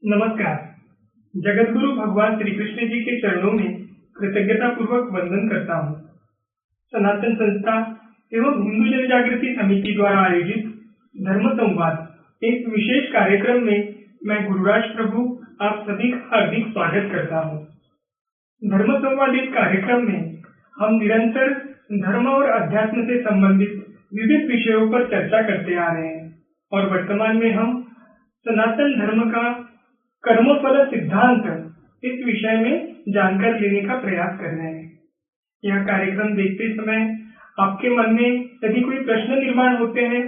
नमस्कार। जगतगुरु भगवान श्री कृष्ण जी के चरणों में कृतज्ञता पूर्वक वंदन करता हूँ। सनातन संस्था एवं हिंदू जन जागृति समिति द्वारा आयोजित धर्म संवाद इस विशेष कार्यक्रम में मैं गुरुराज प्रभु आप सभी का हार्दिक स्वागत करता हूँ। धर्म संवाद इस कार्यक्रम में हम निरंतर धर्म और अध्यात्म से संबंधित विविध विषयों पर चर्चा करते आ रहे हैं और वर्तमान में हम सनातन धर्म का कर्मफल सिद्धांत इस विषय में जानकर लेने का प्रयास कर रहे हैं। यह कार्यक्रम देखते समय आपके मन में यदि कोई प्रश्न निर्माण होते हैं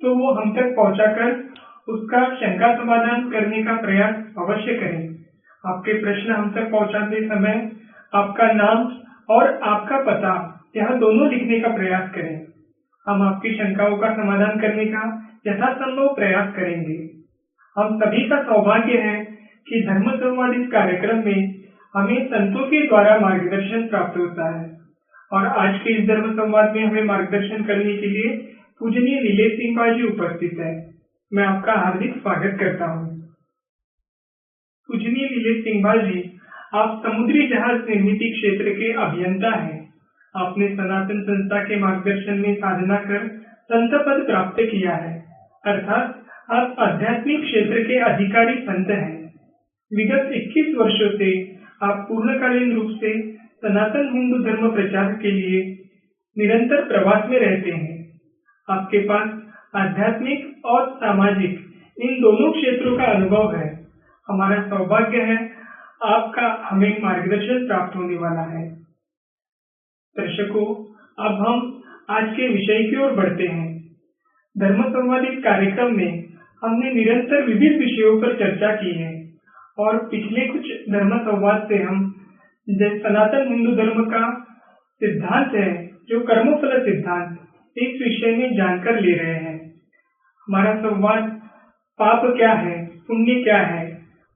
तो वो हम तक पहुंचाकर उसका शंका समाधान करने का प्रयास अवश्य करें। आपके प्रश्न हम तक पहुंचाते समय आपका नाम और आपका पता यह दोनों लिखने का प्रयास करें। हम आपकी शंकाओं का समाधान करने का यथासंभव प्रयास करेंगे। हम सभी का सौभाग्य है कि धर्म संवाद इस कार्यक्रम में हमें संतों के द्वारा मार्गदर्शन प्राप्त होता है और आज के इस धर्म संवाद में हमें मार्गदर्शन करने के लिए पूजनीय नीलेश सिंह जी उपस्थित है। मैं आपका हार्दिक स्वागत करता हूँ। पूजनीय नीलेश सिंह जी, आप समुद्री जहाज निर्मित क्षेत्र के अभियंता हैं। आपने सनातन संस्था के मार्गदर्शन में साधना कर संत पद प्राप्त किया है, अर्थात आप आध्यात्मिक क्षेत्र के अधिकारी संत हैं। विगत 21 वर्षों से आप पूर्णकालीन रूप से सनातन हिंदू धर्म प्रचार के लिए निरंतर प्रवास में रहते हैं। आपके पास आध्यात्मिक और सामाजिक इन दोनों क्षेत्रों का अनुभव है। हमारा सौभाग्य है आपका हमें मार्गदर्शन प्राप्त होने वाला है। दर्शकों, अब हम आज के विषय की ओर बढ़ते हैं। धर्म संवाद इस कार्यक्रम में हमने निरंतर विभिन्न विषयों पर चर्चा की है और पिछले कुछ धर्म संवाद से हम सनातन हिंदू धर्म का सिद्धांत है जो कर्मफल सिद्धांत, इस विषय में जानकर ले रहे हैं। हमारा संवाद पाप क्या है, पुण्य क्या है।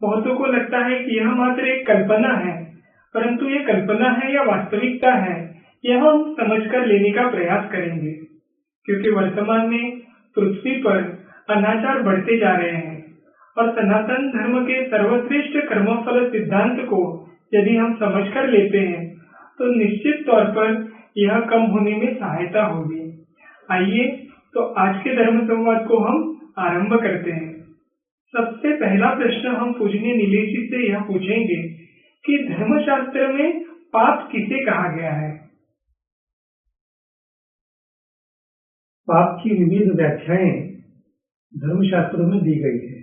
बहुतों को लगता है कि यह मात्र एक कल्पना है, परंतु ये कल्पना है या वास्तविकता है, यह हम समझकर लेने का प्रयास करेंगे, क्योंकि वर्तमान में पृथ्वी पर अनाचार बढ़ते जा रहे हैं और सनातन धर्म के सर्वश्रेष्ठ कर्मफल सिद्धांत को यदि हम समझकर लेते हैं तो निश्चित तौर पर यह कम होने में सहायता होगी। आइए तो आज के धर्म संवाद को हम आरंभ करते हैं। सबसे पहला प्रश्न हम पूजनीय नीलेश जी से यह पूछेंगे कि धर्मशास्त्र में पाप किसे कहा गया है। पाप की विविध व्याख्याएं धर्मशास्त्रों में दी गई है।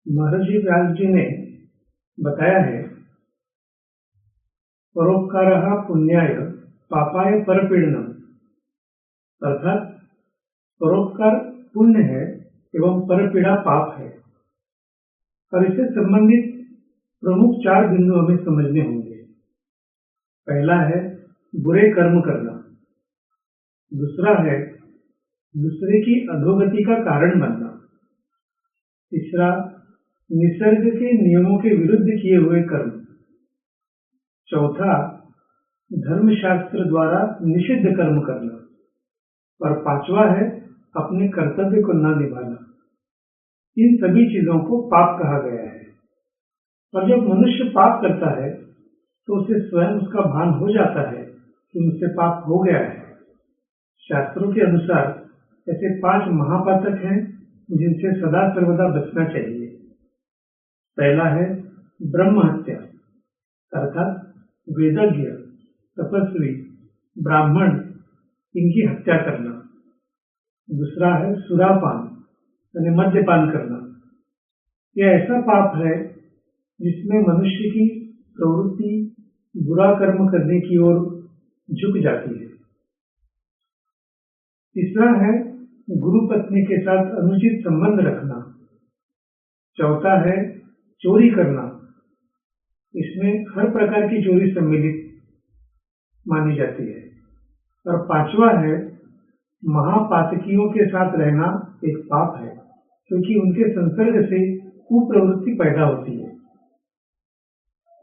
महर्षि व्यास जी ने बताया है, परोपकारः पुण्याय पापाय परपीड़नम, अर्थात परोपकार पुण्य है एवं परपीड़ा पाप है। और इससे संबंधित प्रमुख 4 बिंदु हमें समझने होंगे। पहला है बुरे कर्म करना, दूसरा है दूसरे की अधोगति का कारण बनना, तीसरा निसर्ग के नियमों के विरुद्ध किए हुए कर्म, चौथा धर्मशास्त्र द्वारा निषिद्ध कर्म करना और पांचवा है अपने कर्तव्य को न निभाना। इन सभी चीजों को पाप कहा गया है। और जब मनुष्य पाप करता है तो उसे स्वयं उसका भान हो जाता है कि मुझसे पाप हो गया है। शास्त्रों के अनुसार ऐसे 5 महापातक हैं जिनसे सदा सर्वदा बचना चाहिए। पहला है ब्रह्म हत्या, अर्थात वेदज्ञ, तपस्वी, ब्राह्मण इनकी हत्या करना। दूसरा है सुरापान यानी मद्यपान करना। यह ऐसा पाप है जिसमें मनुष्य की प्रवृत्ति बुरा कर्म करने की ओर झुक जाती है। तीसरा है गुरु पत्नी के साथ अनुचित संबंध रखना। चौथा है चोरी करना, इसमें हर प्रकार की चोरी सम्मिलित मानी जाती है। और पांचवा है महापातकियों के साथ रहना एक पाप है, क्योंकि उनके संसर्ग से कुप्रवृत्ति पैदा होती है।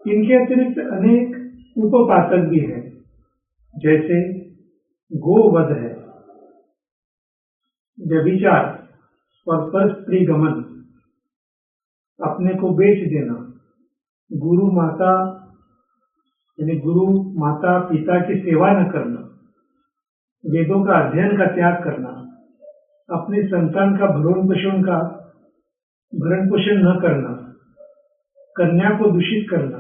इनके अतिरिक्त अनेक उपपातक भी हैं, जैसे गोवध है, व्यभिचार और परस्त्री गमन, अपने को बेच देना, गुरु माता पिता की सेवा न करना, वेदों का अध्ययन का त्याग करना, अपने संतान का भरण पोषण न करना, कन्या को दूषित करना,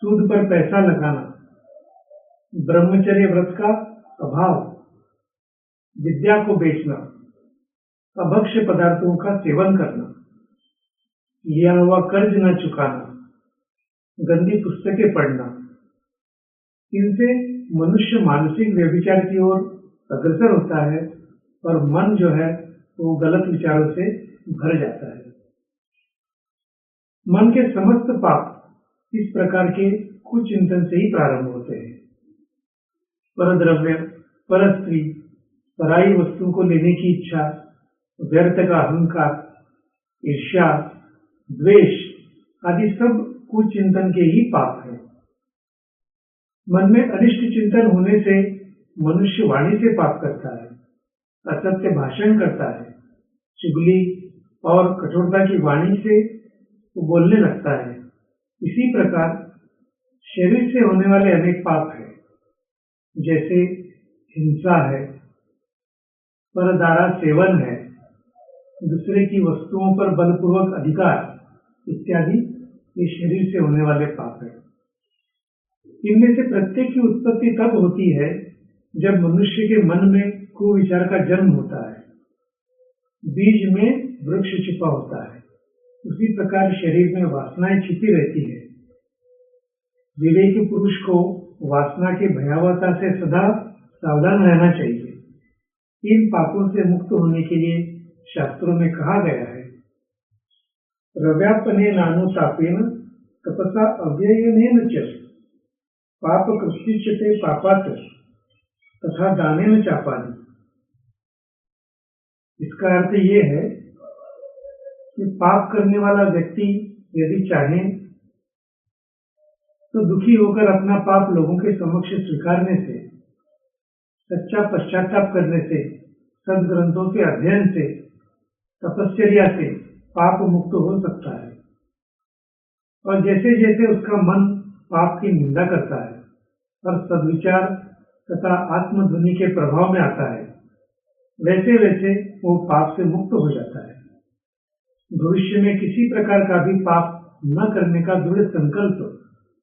सूद पर पैसा लगाना, ब्रह्मचर्य व्रत का अभाव, विद्या को बेचना, अभक्ष्य पदार्थों का सेवन करना, लिया हुआ कर्ज न चुकाना, गंदी पुस्तकें पढ़ना, इनसे मनुष्य मानसिक व्यभिचार की ओर अग्रसर होता है और मन जो है वो गलत विचारों से भर जाता है। मन के समस्त पाप इस प्रकार के कुचिंतन से ही प्रारंभ होते हैं। परद्रव्य, परस्त्री, पराई वस्तु को लेने की इच्छा, व्यर्थ का अहंकार, ईर्ष्या, द्वेष आदि सब कुचिंतन के ही पाप हैं। मन में अनिष्ट चिंतन होने से मनुष्य वाणी से पाप करता है, असत्य भाषण करता है, चुगली और कठोरता की वाणी से वो बोलने लगता है। इसी प्रकार शरीर से होने वाले अनेक पाप हैं, जैसे हिंसा है, परदारा सेवन है, दूसरे की वस्तुओं पर बलपूर्वक अधिकार इत्यादि ये शरीर से होने वाले पाप हैं। इनमें से प्रत्येक की उत्पत्ति तब होती है जब मनुष्य के मन में कुविचार का जन्म होता है। बीज में वृक्ष छिपा होता है, उसी प्रकार शरीर में वासनाएं छिपी रहती है। विवेकी पुरुष को वासना की भयावहता से सदा सावधान रहना चाहिए। इन पापों से मुक्त होने के लिए शास्त्रों में कहा गया है, रव्यापने नानुतापेन तपसा अव्ययनेन च पाप कृत्युच्यते पापात् तथा दानेन चापादि। इसका अर्थ ये है कि पाप करने वाला व्यक्ति यदि चाहे तो दुखी होकर अपना पाप लोगों के समक्ष स्वीकारने से, सच्चा पश्चाताप करने से, सद्ग्रंथों के अध्ययन से, तपस्या से पाप मुक्त हो सकता है। और जैसे जैसे उसका मन पाप की निंदा करता है और सद्विचार तथा आत्मध्वनि के प्रभाव में आता है, वैसे वैसे वो पाप से मुक्त हो जाता है। भविष्य में किसी प्रकार का भी पाप न करने का दृढ़ संकल्प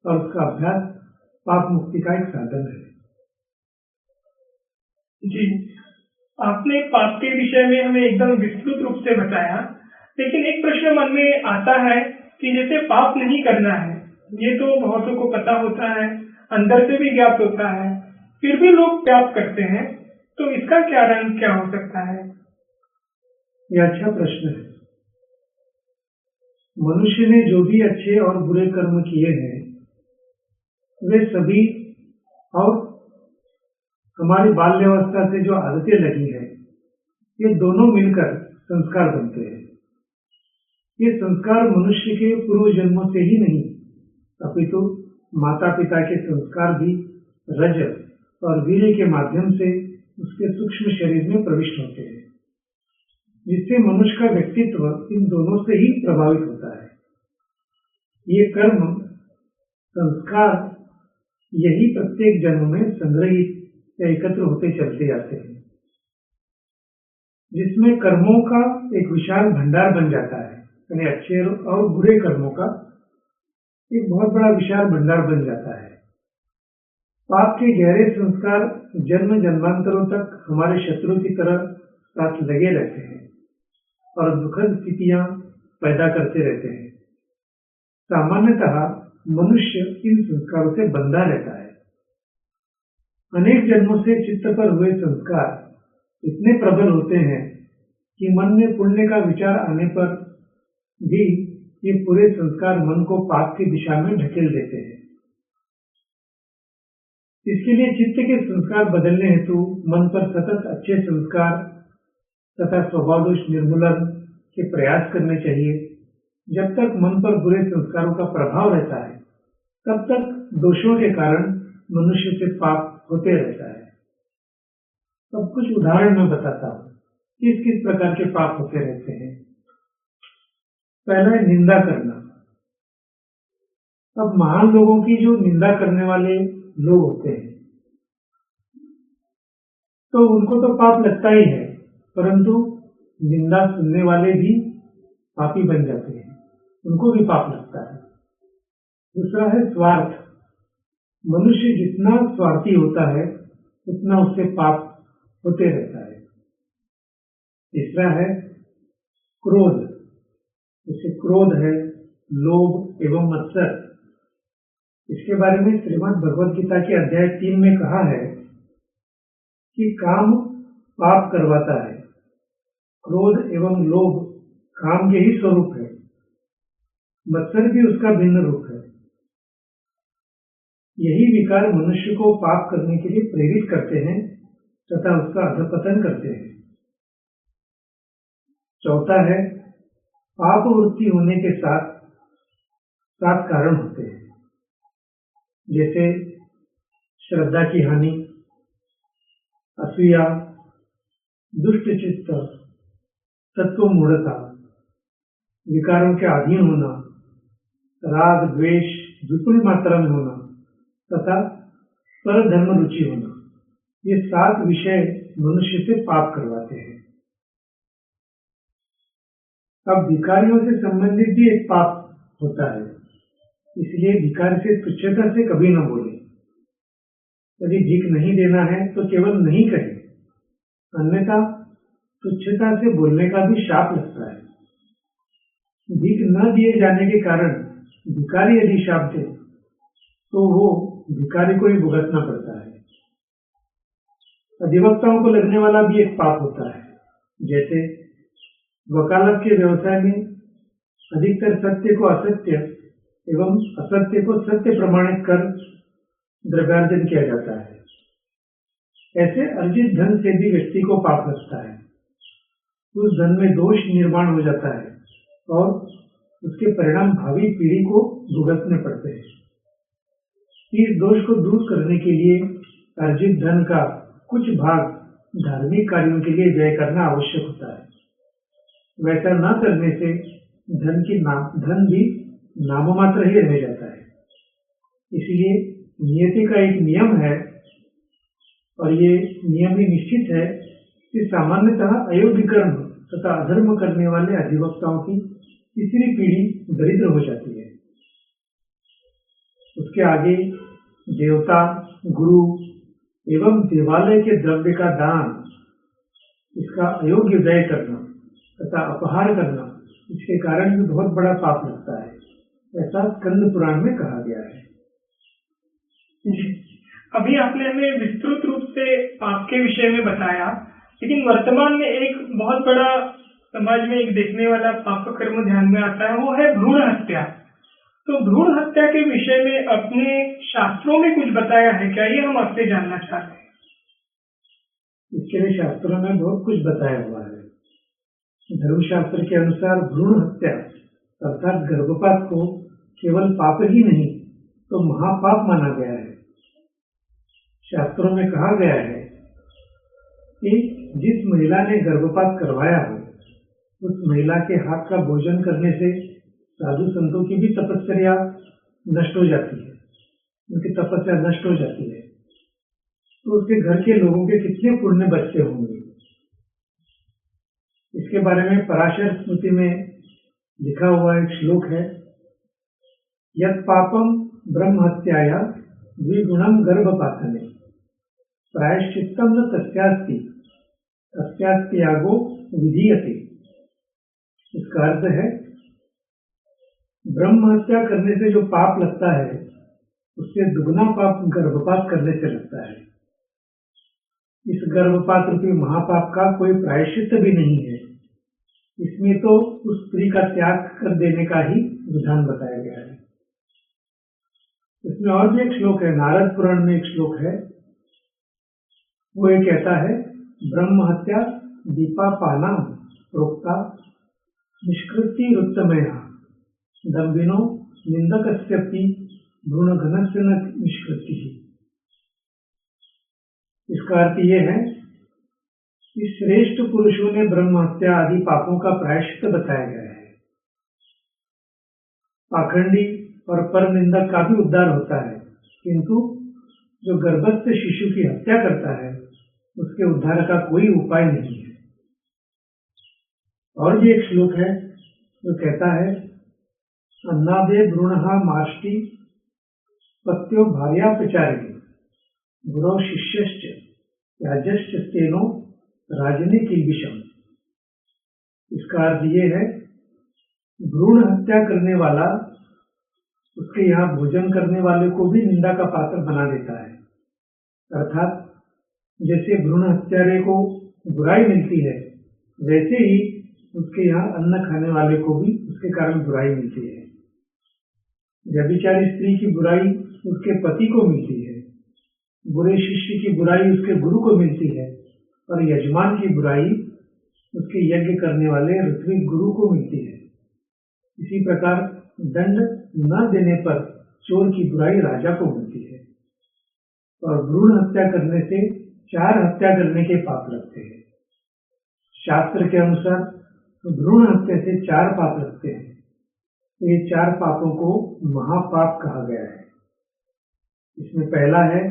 और उसका अभ्यास पाप मुक्ति का एक साधन है। जी, आपने पाप के विषय में हमें एकदम विस्तृत रूप से बताया, लेकिन एक प्रश्न मन में आता है कि जैसे पाप नहीं करना है, ये तो बहुतों को पता होता है, अंदर से भी ज्ञात होता है, फिर भी लोग पाप करते हैं, तो इसका कारण क्या हो सकता है? यह अच्छा प्रश्न है। मनुष्य ने जो भी अच्छे और बुरे कर्म किए हैं, वे सभी और हमारी बाल्यावस्था से जो आदतें लगी हैं, ये दोनों मिलकर संस्कार बनते हैं। ये संस्कार मनुष्य के पूर्व जन्मों से ही नहीं, अपितु माता पिता के संस्कार भी रज और वीर्य के माध्यम से उसके सूक्ष्म शरीर में प्रविष्ट होते हैं, जिससे मनुष्य का व्यक्तित्व इन दोनों से ही प्रभावित होता है। ये कर्म संस्कार यही प्रत्येक जन्म में संग्रहित या एकत्र होते चलते जाते हैं, जिसमें कर्मों का एक विशाल भंडार बन जाता है। यानी अच्छे और बुरे कर्मों का एक बहुत बड़ा विशाल भंडार बन जाता है। पाप के गहरे संस्कार जन्म जन्मांतरों तक हमारे शत्रु की तरह साथ लगे रहते हैं और दुखद स्थितियां पैदा करते रहते हैं। सामान्यतः मनुष्य इन संस्कारों से बंधा रहता है। अनेक जन्मों से चित्त पर हुए संस्कार इतने प्रबल होते हैं कि मन में पुण्य का विचार आने पर भी ये पूरे संस्कार मन को पाप की दिशा में ढकेल देते हैं। इसके लिए चित्त के संस्कार बदलने हेतु मन पर सतत अच्छे संस्कार तथा स्वभाव दोष निर्मूलन के प्रयास करने चाहिए। जब तक मन पर बुरे संस्कारों का प्रभाव रहता है, तब तक दोषों के कारण मनुष्य से पाप होते रहता है। अब कुछ उदाहरण मैं बताता हूँ किस किस प्रकार के पाप होते रहते हैं। पहला है निंदा करना। अब महान लोगों की जो निंदा करने वाले लोग होते हैं तो उनको तो पाप लगता ही है, परंतु निंदा सुनने वाले भी पापी बन जाते हैं, उनको भी पाप लगता है। दूसरा है स्वार्थ। मनुष्य जितना स्वार्थी होता है उतना उससे पाप होते रहता है। तीसरा है क्रोध। जैसे क्रोध है, लोभ एवं मत्सर। इसके बारे में श्रीमद् भगवद गीता के अध्याय 3 में कहा है कि काम पाप करवाता है, क्रोध एवं लोभ काम के ही स्वरूप है, मत्सर भी उसका भिन्न रूप है। यही विकार मनुष्य को पाप करने के लिए प्रेरित करते हैं तथा उसका अधपतन करते हैं। चौथा है पाप वृत्ति होने के साथ सात कारण होते हैं, जैसे श्रद्धा की हानि, असूया, दुष्ट चित्त, तत्व मूढ़ता, विकारों के अधीन होना, राग द्वेष विपुल मात्रा में होना तथा परधर्म रुचि होना। ये 7 विषय मनुष्य से पाप करवाते हैं। अब विकारियों से संबंधित भी एक पाप होता है, इसलिए विकार से तुच्छता से कभी न बोले। यदि भीख नहीं देना है तो केवल नहीं कहे, अन्यथा तुच्छता से बोलने का भी शाप लगता है। भीख न दिए जाने के कारण भिखारी यदि शाप दे तो वो भिखारी को ही भुगतना पड़ता है। अधिवक्ताओं को लगने वाला भी एक पाप होता है, जैसे वकालत के व्यवसाय में अधिकतर सत्य को असत्य एवं असत्य को सत्य प्रमाणित कर द्रव्यार्जन किया जाता है। ऐसे अर्जित धन से भी व्यक्ति को पाप लगता है। उस धन में दोष निर्माण हो जाता है और उसके परिणाम भावी पीढ़ी को भुगतने पड़ते हैं। इस दोष को दूर करने के लिए अर्जित धन का कुछ भाग धार्मिक कार्यों के लिए व्यय करना आवश्यक होता है। वैसा न करने से धन भी नाममात्र ही रह जाता है। इसलिए नियति का एक नियम है और ये नियम ही निश्चित है कि सामान्यतः अयोग्य कर्म तथा अधर्म करने वाले अधिवक्ताओं की तीसरी पीढ़ी दरिद्र हो जाती है। उसके आगे देवता, गुरु एवं देवालय के द्रव्य का दान, इसका अयोग्य व्यय करना तथा अपहार करना, इसके कारण भी बहुत बड़ा पाप लगता है, ऐसा स्कंद पुराण में कहा गया है। जी, अभी आपने हमें विस्तृत रूप से पाप के विषय में बताया, लेकिन वर्तमान में एक बहुत बड़ा समाज में एक देखने वाला पाप कर्म ध्यान में आता है, वो है भ्रूण हत्या। तो भ्रूण हत्या के विषय में अपने शास्त्रों में कुछ बताया है क्या, ये हम आपसे जानना चाहते हैं। इसके लिए शास्त्रों में बहुत कुछ बताया हुआ है। धर्मशास्त्र के अनुसार भ्रूण हत्या अर्थात गर्भपात को केवल पाप ही नहीं तो महापाप माना गया है। शास्त्रों में कहा गया है कि जिस महिला ने गर्भपात करवाया हो उस महिला के हाथ का भोजन करने से साधु संतों की भी तपस्या नष्ट हो जाती है, उनकी तपस्या नष्ट हो जाती है। तो उसके घर के लोगों के कितने पुण्य बचते होंगे। इसके बारे में पराशर स्मृति में लिखा हुआ एक श्लोक है, यत् पापम ब्रह्म हत्याया द्विगुणम गर्भपातने प्रायश्चित्तम न तस्यास्ति तस्यास्त्यागो विधीयते। इसका अर्थ है ब्रह्म हत्या करने से जो पाप लगता है उससे दुगना पाप गर्भपात करने से लगता है। इस गर्भपात रूपी महापाप का कोई प्रायश्चित्त भी नहीं है। इसमें तो उस स्त्री का त्याग कर देने का ही विधान बताया गया है। इसमें और भी एक श्लोक है, नारद पुराण में एक श्लोक है, वो ये कहता है, ब्रह्म हत्या दीपापाना प्रोक्ता निष्कृति रुत्तमया दम्भिनो निंदकस्यपि भ्रूण घनस्य न निष्कृति। इसका अर्थ ये है कि श्रेष्ठ पुरुषों ने ब्रह्म हत्या आदि पापों का प्रायश्चित्त बताया गया है। पाखंडी और परनिंदक का भी उद्धार होता है, किंतु जो गर्भस्थ शिशु की हत्या करता है उसके उद्धार का कोई उपाय नहीं है। और भी एक श्लोक है जो कहता है, अन्नादे भ्रूणः माष्टि पत्यो भार्या प्रचारिणी गुरौ शिष्यश्च त्याजश्च तेनो राजने किल्बिषम्। इसका अर्थ ये है, भ्रूण हत्या करने वाला उसके यहाँ भोजन करने वाले को भी निंदा का पात्र बना देता है। अर्थात जैसे भ्रूण हत्यारे को बुराई मिलती है, वैसे ही उसके यहाँ अन्न खाने वाले को भी उसके कारण बुराई मिलती है। व्यभिचारी स्त्री की बुराई उसके पति को मिलती है, बुरे शिष्य की बुराई उसके गुरु को मिलती है, और यजमान की बुराई उसके यज्ञ करने वाले ऋत्विक गुरु को मिलती है। इसी प्रकार दंड न देने पर चोर की बुराई राजा को मिलती है। और भ्रूण हत्या करने से 4 हत्या करने के पाप लगते हैं। शास्त्र के अनुसार भ्रूण हत्या से 4 पाप लगते हैं। ये 4 पापों को महापाप कहा गया है। इसमें पहला है,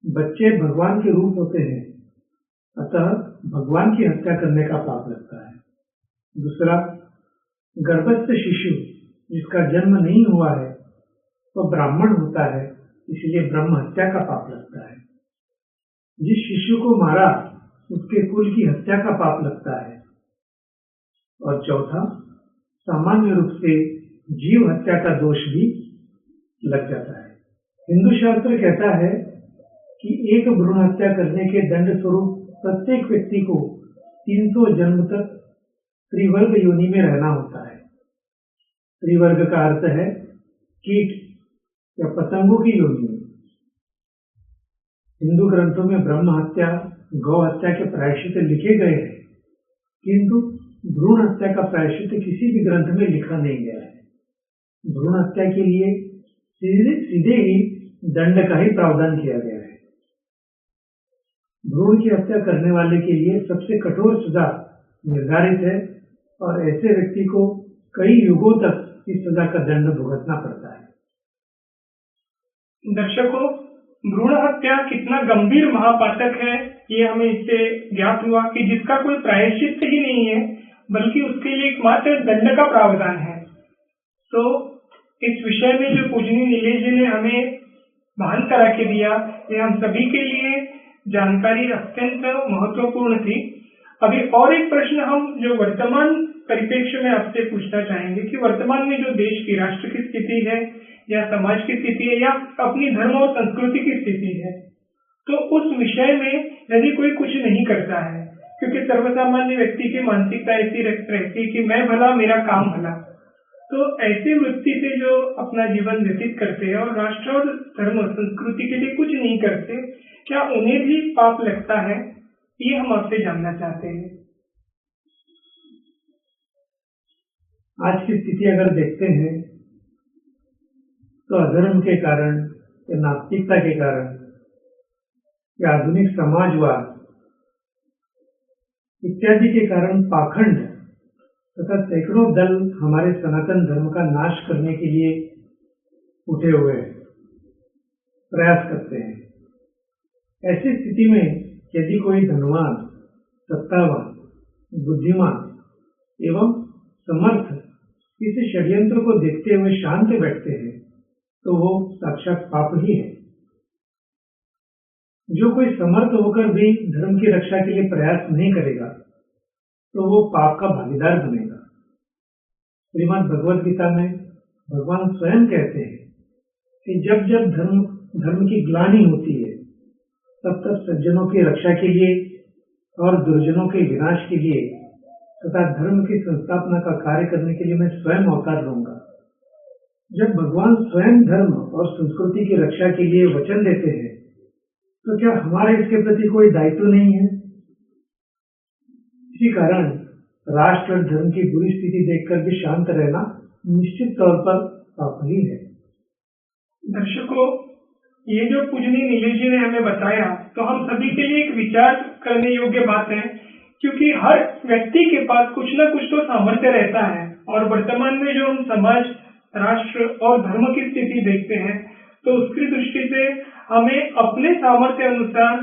बच्चे भगवान के रूप होते हैं, अतः भगवान की हत्या करने का पाप लगता है। दूसरा, गर्भस्थ शिशु जिसका जन्म नहीं हुआ है तो ब्राह्मण होता है, इसलिए ब्रह्म हत्या का पाप लगता है। जिस शिशु को मारा उसके कुल की हत्या का पाप लगता है। और चौथा, सामान्य रूप से जीव हत्या का दोष भी लग जाता है। हिंदू शास्त्र कहता है कि एक भ्रूण हत्या करने के दंड स्वरूप प्रत्येक व्यक्ति को 300 जन्म तक त्रिवर्ग योनि में रहना होता है। त्रिवर्ग का अर्थ है कीट या पतंगों की योनि में। हिंदू ग्रंथों में ब्रह्म हत्या, गौ हत्या के प्रायश्चित लिखे गए हैं, किंतु भ्रूण हत्या का प्रायश्चित किसी भी ग्रंथ में लिखा नहीं गया है। भ्रूण हत्या के लिए सीधे ही दंड का ही प्रावधान किया गया है। भ्रूण की हत्या करने वाले के लिए सबसे कठोर सजा निर्धारित है और ऐसे व्यक्ति को कई युगों तक इस सजा का दंड भुगतना पड़ता है। दर्शकों, भ्रूण हत्या कितना गंभीर महापातक है ये हमें इससे ज्ञात हुआ कि जिसका कोई प्रायश्चित ही नहीं है, बल्कि उसके लिए एकमात्र दंड का प्रावधान है। तो इस विषय में जो पूजनीय नीलेश जी ने हमें भान करा के दिया, ये हम सभी के लिए जानकारी अत्यंत महत्वपूर्ण थी। अभी और एक प्रश्न हम जो वर्तमान परिप्रेक्ष्य में आपसे पूछना चाहेंगे कि वर्तमान में जो देश की राष्ट्र की स्थिति है या समाज की स्थिति है या अपनी धर्म और संस्कृति की स्थिति है, तो उस विषय में यदि कोई कुछ नहीं करता है, क्योंकि सर्वसामान्य व्यक्ति की मानसिकता ऐसी रहती है कि मैं भला मेरा काम भला, तो ऐसी वृत्ति से जो अपना जीवन व्यतीत करते हैं और राष्ट्र और धर्म संस्कृति के लिए कुछ नहीं करते, क्या उन्हें भी पाप लगता है? ये हम आपसे जानना चाहते हैं। आज की स्थिति अगर देखते हैं तो अधर्म के कारण या नास्तिकता के कारण या आधुनिक समाजवाद इत्यादि के कारण पाखंड तथा सैकड़ों दल हमारे सनातन धर्म का नाश करने के लिए उठे हुए हैं, प्रयास करते हैं। ऐसी स्थिति में यदि कोई धनवान, सत्तावान, बुद्धिमान एवं समर्थ इस षड्यंत्र को देखते हुए शांत बैठते हैं तो वो साक्षात पाप ही है। जो कोई समर्थ होकर भी धर्म की रक्षा के लिए प्रयास नहीं करेगा तो वो पाप का भागीदार बनेगा। श्रीमद् भगवद गीता में भगवान स्वयं कहते हैं कि जब जब धर्म की ग्लानि होती है तब तब सज्जनों की रक्षा के लिए और दुर्जनों के विनाश के लिए तथा धर्म की संस्थापना का कार्य करने के लिए मैं स्वयं अवतार लूंगा। जब भगवान स्वयं धर्म और संस्कृति की रक्षा के लिए वचन देते हैं तो क्या हमारा इसके प्रति कोई दायित्व नहीं है? इसी कारण राष्ट्र और धर्म की बुरी स्थिति देखकर भी शांत रहना निश्चित तौर पर पाप ही है। दर्शकों, ये जो पूजनीय नीलेश जी ने हमें बताया तो हम सभी के लिए एक विचार करने योग्य बात है, क्योंकि हर व्यक्ति के पास कुछ न कुछ तो सामर्थ्य रहता है और वर्तमान में जो हम समाज, राष्ट्र और धर्म की स्थिति देखते हैं, तो उसकी दृष्टि से हमें अपने सामर्थ्य अनुसार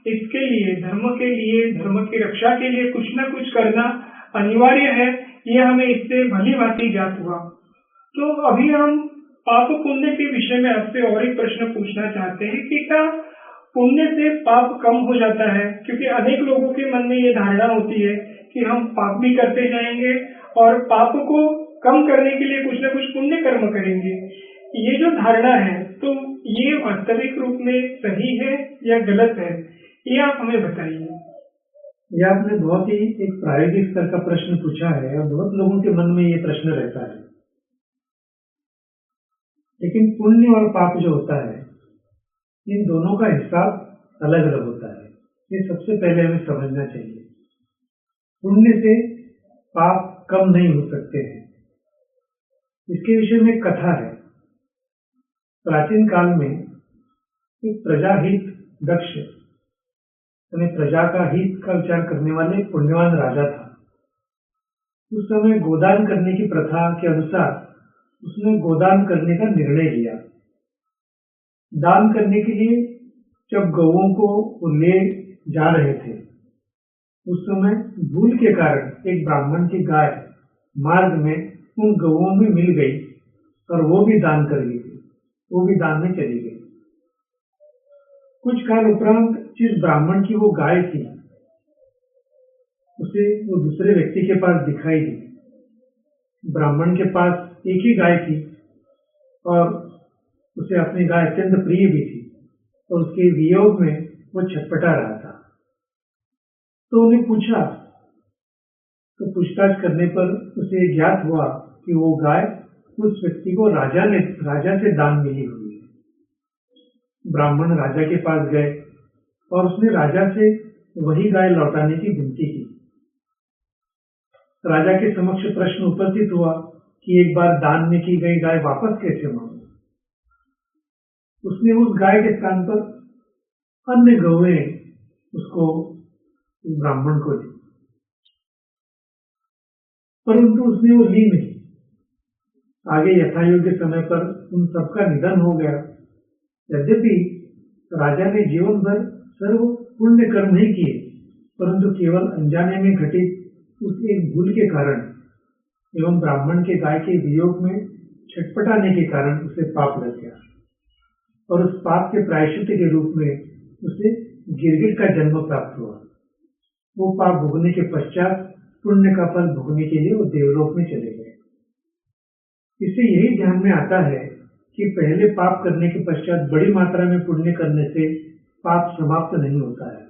इसके लिए, धर्म की रक्षा के लिए कुछ न कुछ करना अनिवार्य है। यह हमें इससे भली भांति ज्ञात हुआ। तो अभी हम पाप पुण्य के विषय में आपसे और एक प्रश्न पूछना चाहते हैं कि क्या पुण्य से पाप कम हो जाता है? क्योंकि अनेक लोगों के मन में ये धारणा होती है कि हम पाप भी करते जाएंगे और पाप को कम करने के लिए कुछ न कुछ पुण्य कर्म करेंगे। ये जो धारणा है, तो ये वास्तविक रूप में सही है या गलत है, ये आप हमें बताइए। ये आपने बहुत ही एक प्रायोगिक स्तर का प्रश्न पूछा है और बहुत लोगों के मन में ये प्रश्न रहता है। लेकिन पुण्य और पाप जो होता है, इन दोनों का हिसाब अलग अलग होता है। ये सबसे पहले हमें समझना चाहिए। पुण्य से पाप कम नहीं हो सकते हैं। इसके विषय में एक कथा है। प्राचीन काल में एक प्रजाहित दक्ष, यानी प्रजा का हित का विचार करने वाले पुण्यवान राजा था। उस समय गोदान करने की प्रथा के अनुसार उसने गोदान करने का निर्णय लिया। दान करने के लिए जब गौओं को वो ले जा रहे थे, उस समय भूल के कारण एक ब्राह्मण की गाय मार्ग में उन गौओं में मिल गई और वो भी दान कर ली थी, वो भी दान में चली गई। कुछ काल उपरांत जिस ब्राह्मण की वो गाय थी, उसे वो दूसरे व्यक्ति के पास दिखाई दी। ब्राह्मण के पास एक ही गाय थी और उसे अपनी गाय अत्यंत प्रिय भी थी और उसके वियोग में वो छटपटा रहा था। तो उन्हें पूछा, तो पूछताछ करने पर उसे ज्ञात हुआ कि वो गाय उस व्यक्ति को राजा से दान मिली हुई है। ब्राह्मण राजा के पास गए और उसने राजा से वही गाय लौटाने की विनती की। राजा के समक्ष प्रश्न उपस्थित हुआ कि एक बार दान में की गई गाय वापस कैसे मांगू। उसने उस गाय के स्थान पर अन्य गौएं उसको ब्राह्मण को दी, परंतु उसने वो ली नहीं। आगे यथायोग्य समय पर उन सबका निधन हो गया। यद्यपि राजा ने जीवन भर सर्व पुण्य कर्म ही किए, परंतु केवल अनजाने में घटित उस एक भूल के कारण एवं ब्राह्मण के गाय के वियोग में छटपटाने के कारण उसे पाप लग गया और उस पाप के प्रायश्चित के रूप में उसे गिरगिट का जन्म प्राप्त हुआ। वो पाप भोगने के पश्चात पुण्य का फल भोगने के लिए वो देवलोक में चले गए। इससे यही ध्यान में आता है कि पहले पाप करने के पश्चात बड़ी मात्रा में पुण्य करने से पाप समाप्त नहीं होता है।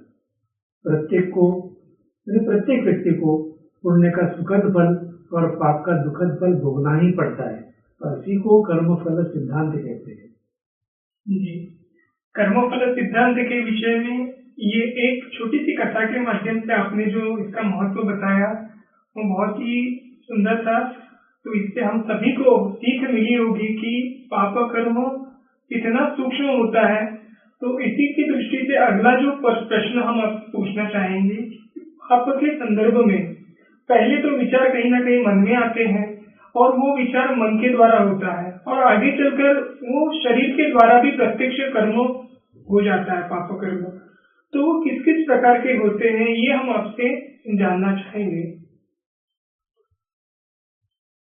प्रत्येक व्यक्ति को पुण्य का सुखद फल और पाप का दुखद फल भोगना ही पड़ता है और इसी को कर्मफल सिद्धांत कहते हैं। जी, कर्मफल सिद्धांत के विषय में ये एक छोटी सी कथा के माध्यम से आपने जो इसका महत्व बताया वो बहुत ही सुंदर था। तो इससे हम सभी को सीख मिली होगी कि पाप कर्म कितना सूक्ष्म होता है। तो इसी की दृष्टि से अगला जो प्रश्न हम आपसे पूछना चाहेंगे, आपके संदर्भ में पहले तो विचार कहीं ना कहीं मन में आते हैं और वो विचार मन के द्वारा होता है और आगे चलकर वो शरीर के द्वारा भी प्रत्यक्ष कर्म हो जाता है, पाप कर्म। तो वो किस किस प्रकार के होते हैं, ये हम आपसे जानना चाहेंगे।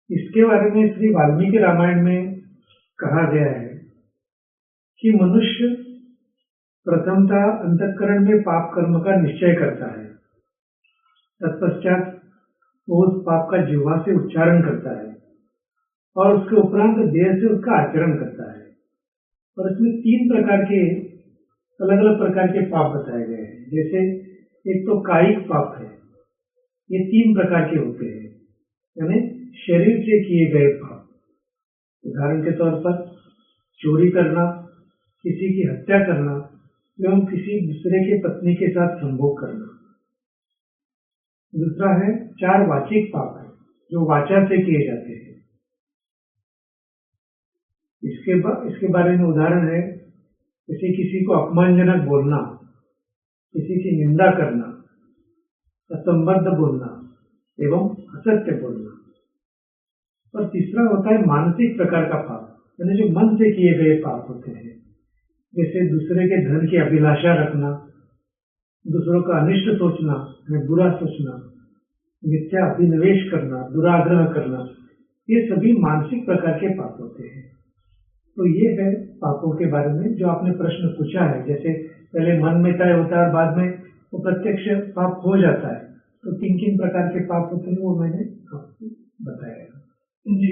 इसके बारे में श्री वाल्मीकि रामायण में कहा गया है कि मनुष्य प्रथमतः अंतःकरण में पाप कर्म का निश्चय करता है, तत्पश्चात वो उस पाप का जिह्वा से उच्चारण करता है और उसके उपरांत देह से उसका आचरण करता है। और इसमें तीन प्रकार के अलग अलग प्रकार के पाप बताए गए हैं। जैसे एक तो कायिक पाप है, ये तीन प्रकार के होते हैं, यानी शरीर से किए गए पाप। उदाहरण के तौर पर चोरी करना, किसी की हत्या करना एवं किसी दूसरे के पत्नी के साथ संभोग करना। दूसरा है चार वाचिक पाप है, जो वाचा से किए जाते हैं। इसके बारे में उदाहरण है जैसे किसी को अपमानजनक बोलना, किसी की निंदा करना, असंबद्ध बोलना एवं असत्य बोलना। और तीसरा होता है मानसिक प्रकार का पाप, यानी जो मन से किए गए पाप होते हैं, जैसे दूसरे के धन की अभिलाषा रखना, दूसरों का अनिष्ट सोचना, बुरा सोचना, मिथ्या अभिनिवेश करना, दुराग्रह करना, ये सभी मानसिक प्रकार के पाप होते हैं। तो ये है पापों के बारे में जो आपने प्रश्न पूछा है। जैसे पहले मन में तय होता है और बाद में वो प्रत्यक्ष पाप हो जाता है, तो किन किन प्रकार के पाप होते हैं वो मैंने आपको बताया। जी,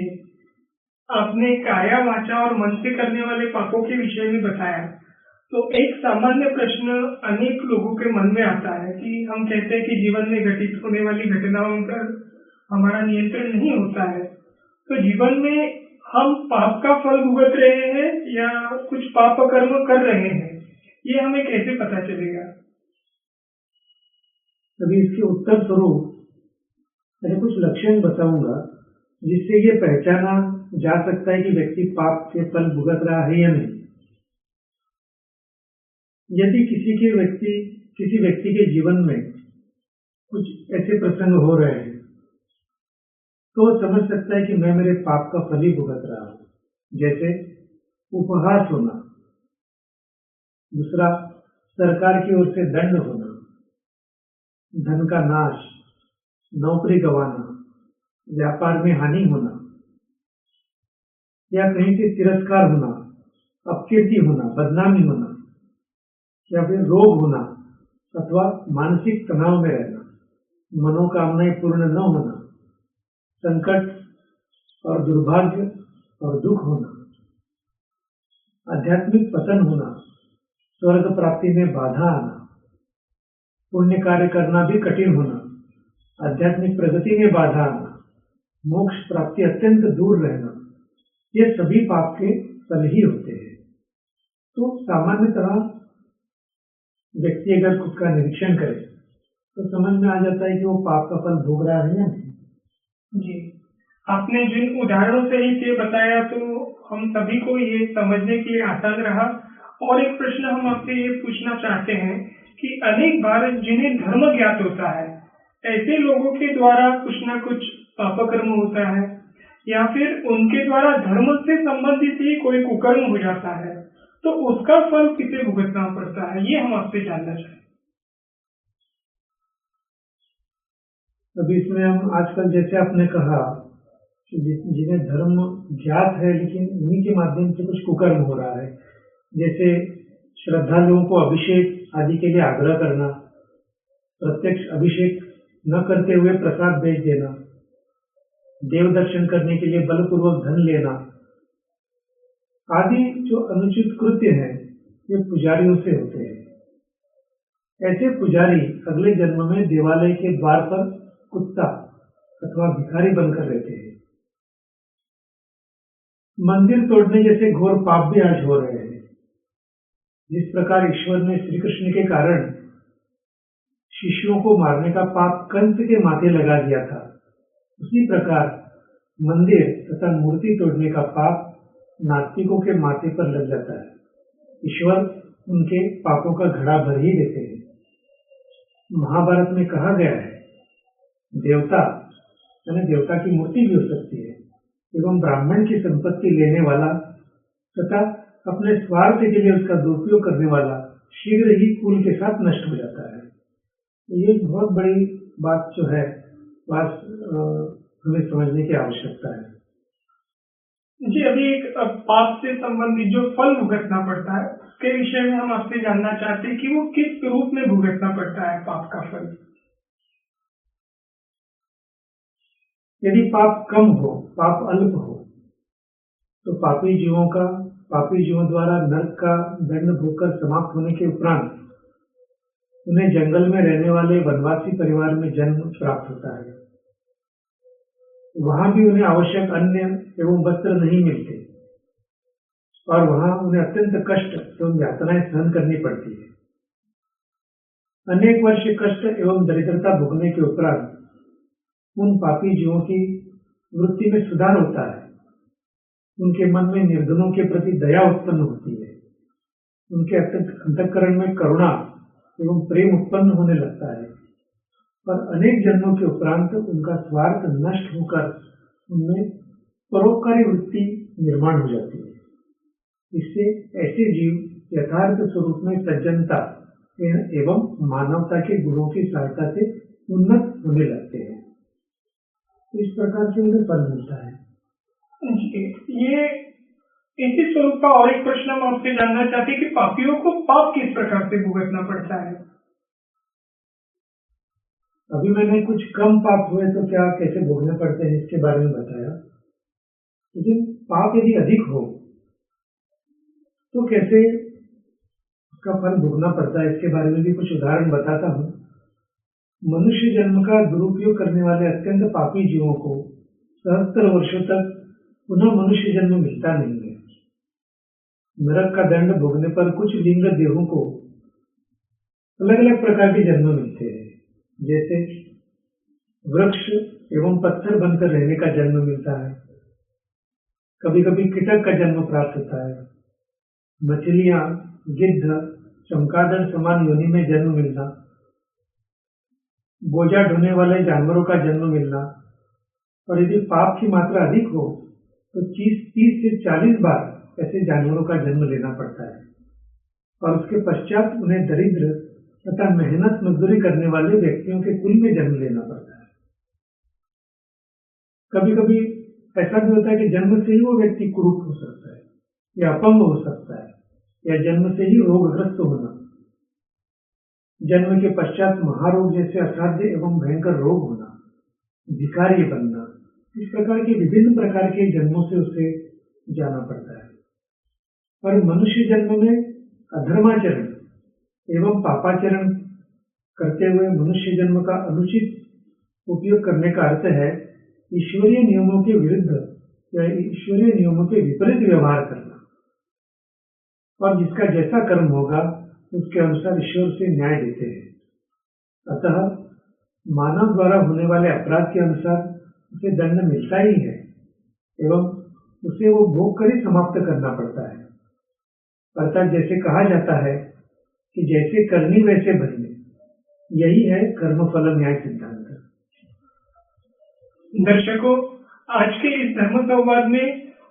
आपने काया, वाचा और मन से करने वाले पापों के विषय में बताया। तो एक सामान्य प्रश्न अनेक लोगों के मन में आता है कि हम कहते हैं कि जीवन में घटित होने वाली घटनाओं पर हमारा नियंत्रण नहीं होता है, तो जीवन में हम पाप का फल भुगत रहे हैं या कुछ पाप कर्म कर रहे हैं, ये हमें कैसे पता चलेगा? अभी इसके उत्तर स्वरूप मैं कुछ लक्षण बताऊंगा जिससे ये पहचाना जा सकता है कि व्यक्ति पाप के फल भुगत रहा है या नहीं। यदि किसी व्यक्ति के जीवन में कुछ ऐसे प्रसंग हो रहे हैं तो समझ सकता है कि मैं मेरे पाप का फल ही भुगत रहा हूं। जैसे उपहास होना, दूसरा सरकार की ओर से दंड होना, धन का नाश, नौकरी गंवाना, व्यापार में हानि होना, या कहीं से तिरस्कार होना, अपकीर्ति होना, बदनामी होना, या फिर रोग होना अथवा मानसिक तनाव में रहना, मनोकामनाएं पूर्ण न होना, संकट और दुर्भाग्य और दुख होना, आध्यात्मिक पतन होना, स्वर्ग प्राप्ति में बाधा आना, पुण्य कार्य करना भी कठिन होना, आध्यात्मिक प्रगति में बाधा आना, मोक्ष प्राप्ति अत्यंत दूर रहना, ये सभी पाप के फल ही होते हैं। तो सामान्यतः व्यक्ति अगर खुद का निरीक्षण करे तो समझ में आ जाता है कि वो पाप का फल भोग रहा है या नहीं। जी, आपने जिन उदाहरणों से ये बताया तो हम सभी को ये समझने के लिए आसान रहा। और एक प्रश्न हम आपसे ये पूछना चाहते हैं कि अनेक बार जिन्हें धर्म ज्ञात होता है, ऐसे लोगों के द्वारा कुछ न कुछ पापकर्म होता है या फिर उनके द्वारा धर्म से संबंधित ही कोई कुकर्म हो जाता है, तो उसका फल किसे भुगतना पड़ता है, ये हम आपसे जानना चाहें। अभी इसमें हम आजकल जैसे आपने कहा कि जिन्हें धर्म ज्ञात है लेकिन उन्हीं के माध्यम से कुछ कुकर्म हो रहा है, जैसे श्रद्धालुओं को अभिषेक आदि के लिए आग्रह करना, प्रत्यक्ष अभिषेक न करते हुए प्रसाद भेज देना, देव दर्शन करने के लिए बलपूर्वक धन लेना आदि जो अनुचित कृत्य है ये पुजारियों से होते हैं। ऐसे पुजारी अगले जन्म में देवालय के द्वार पर कुत्ता अथवा भिखारी बनकर रहते हैं। मंदिर तोड़ने जैसे घोर पाप भी आज हो रहे हैं। जिस प्रकार ईश्वर ने श्री कृष्ण के कारण शिष्यों को मारने का पाप कंस के माथे लगा दिया था, उसी प्रकार मंदिर तथा मूर्ति तोड़ने का पाप नास्तिकों के माथे पर लग जाता है। ईश्वर उनके पापों का घड़ा भर ही देते हैं। महाभारत में कहा गया है, देवता यानी देवता की मूर्ति भी हो सकती है एवं ब्राह्मण की संपत्ति लेने वाला तथा अपने स्वार्थ के लिए उसका दुरुपयोग करने वाला शीघ्र ही कुल के साथ नष्ट हो जाता है। ये बहुत बड़ी बात जो है हमें समझने की आवश्यकता है। जी, अभी एक पाप से संबंधित जो फल भुगतना पड़ता है उसके विषय में हम आपसे जानना चाहते हैं कि वो किस रूप में भुगतना पड़ता है पाप का फल। यदि पाप कम हो, पाप अल्प हो, तो पापी जीवों द्वारा नरक का दंड भोगकर समाप्त होने के उपरांत उन्हें जंगल में रहने वाले वनवासी परिवार में जन्म प्राप्त होता है। वहां भी उन्हें आवश्यक अन्न एवं वस्त्र नहीं मिलते और वहां उन्हें अत्यंत कष्ट एवं यातनाएं सहन करनी पड़ती है। अनेक वर्ष कष्ट एवं दरिद्रता भोगने के उपरांत उन पापी जीवों की वृत्ति में सुधार होता है। उनके मन में निर्धनों के प्रति दया उत्पन्न होती है। उनके अंतःकरण में करुणा एवं प्रेम उत्पन्न होने लगता है और अनेक जन्मों के उपरांत उनका स्वार्थ नष्ट होकर उनमें परोपकारी वृत्ति निर्माण हो जाती है। इससे ऐसे जीव यथार्थ स्वरूप में सज्जनता एवं मानवता के गुणों की सहायता से उन्नत होने लगते हैं। इस प्रकार से उन्हें फल मिलता है। ये इसी स्वरूप का और एक प्रश्न हम आपसे जानना चाहते हैं कि पापियों को पाप किस प्रकार से भुगतना पड़ता है? अभी मैंने कुछ कम पाप हुए तो क्या कैसे भोगने पड़ते हैं इसके बारे में बताया, लेकिन पाप यदि अधिक हो तो कैसे उसका फल भोगना पड़ता है इसके बारे में भी कुछ उदाहरण बताता हूँ। मनुष्य जन्म का दुरुपयोग करने वाले अत्यंत पापी जीवों को सहस्त्र वर्षों तक पुनः मनुष्य जन्म मिलता नहीं है। नरक का दंड भोगने पर कुछ लिंग देहों को अलग अलग प्रकार के जन्म मिलते हैं, जैसे वृक्ष एवं पत्थर बनकर रहने का जन्म मिलता है, कभी कभी कीटक का जन्म प्राप्त होता है, मछलियां, गिद्ध, चमगादड़ समान योनि में जन्म मिलना, बोझा ढोने वाले जानवरों का जन्म मिलना, और यदि पाप की मात्रा अधिक हो तो 30 से 40 बार ऐसे जानवरों का जन्म लेना पड़ता है, और उसके पश्चात उन्हें दरिद्र तथा मेहनत मजदूरी करने वाले व्यक्तियों के कुल में जन्म लेना पड़ता है। कभी कभी ऐसा भी होता है कि जन्म से ही वो व्यक्ति कुरूप हो सकता है या अपंग हो सकता है, या जन्म से ही रोगग्रस्त होना, जन्म के पश्चात महारोग जैसे असाध्य एवं भयंकर रोग होना, भिखारी बनना, इस प्रकार के विभिन्न प्रकार के जन्मों से उसे जाना पड़ता है। और मनुष्य जन्म में अधर्माचरण एवं पापाचरण करते हुए मनुष्य जन्म का अनुचित उपयोग करने का अर्थ है ईश्वरीय नियमों के विरुद्ध या ईश्वरीय नियमों के विपरीत व्यवहार करना, और जिसका जैसा कर्म होगा उसके अनुसार ईश्वर से न्याय देते हैं। अतः मानव द्वारा होने वाले अपराध के अनुसार उसे दंड मिलता ही है एवं उसे वो भोग कर ही समाप्त करना पड़ता है। अर्थात जैसे कहा जाता है कि जैसे करनी वैसे भरनी, यही है कर्मफल न्याय सिद्धांत। दर्शकों, आज के इस धर्म संवाद में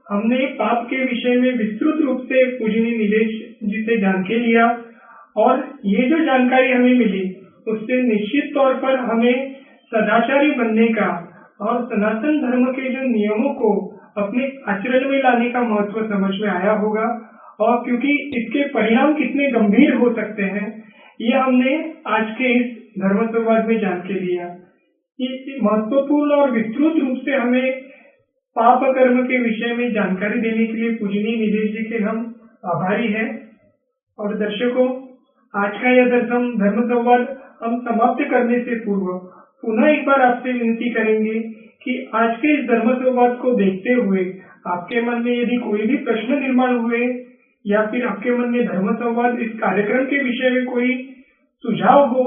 हमने पाप के विषय में विस्तृत रूप से पूजनीय नीलेश जी से जान के लिया, और ये जो जानकारी हमें मिली उससे निश्चित तौर पर हमें सदाचारी बनने का और सनातन धर्म के जो नियमों को अपने आचरण में लाने का महत्व समझ में आया होगा। और क्योंकि इसके परिणाम कितने गंभीर हो सकते हैं, ये हमने आज के इस धर्म संवाद में जान के लिया। ये महत्वपूर्ण और विस्तृत रूप से हमें पाप कर्म के विषय में जानकारी देने के लिए पूजनीय नीलेश जी के हम आभारी हैं। और दर्शकों, आज का यह धर्म संवाद हम समाप्त करने से पूर्व पुनः एक बार आपसे विनती करेंगे कि आज के इस धर्म संवाद को देखते हुए आपके मन में यदि कोई भी प्रश्न निर्माण हुए या फिर आपके मन में धर्म संवाद इस कार्यक्रम के विषय में कोई सुझाव हो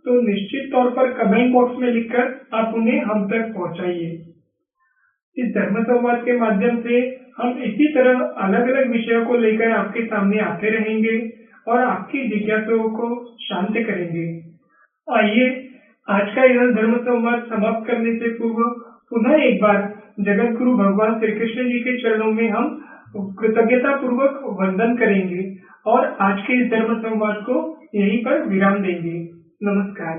तो निश्चित तौर पर कमेंट बॉक्स में लिखकर आप उन्हें हम तक पहुंचाइए। इस धर्म संवाद के माध्यम से हम इसी तरह अलग अलग विषयों को लेकर आपके सामने आते रहेंगे और आपकी जिज्ञासाओं को शांत करेंगे। आइए आज का यह धर्म संवाद समाप्त करने से पूर्व पुनः एक बार जगत गुरु भगवान श्री कृष्ण जी के चरणों में हम कृतज्ञता पूर्वक वंदन करेंगे और आज के इस धर्म संवाद को यहीं पर विराम देंगे। नमस्कार।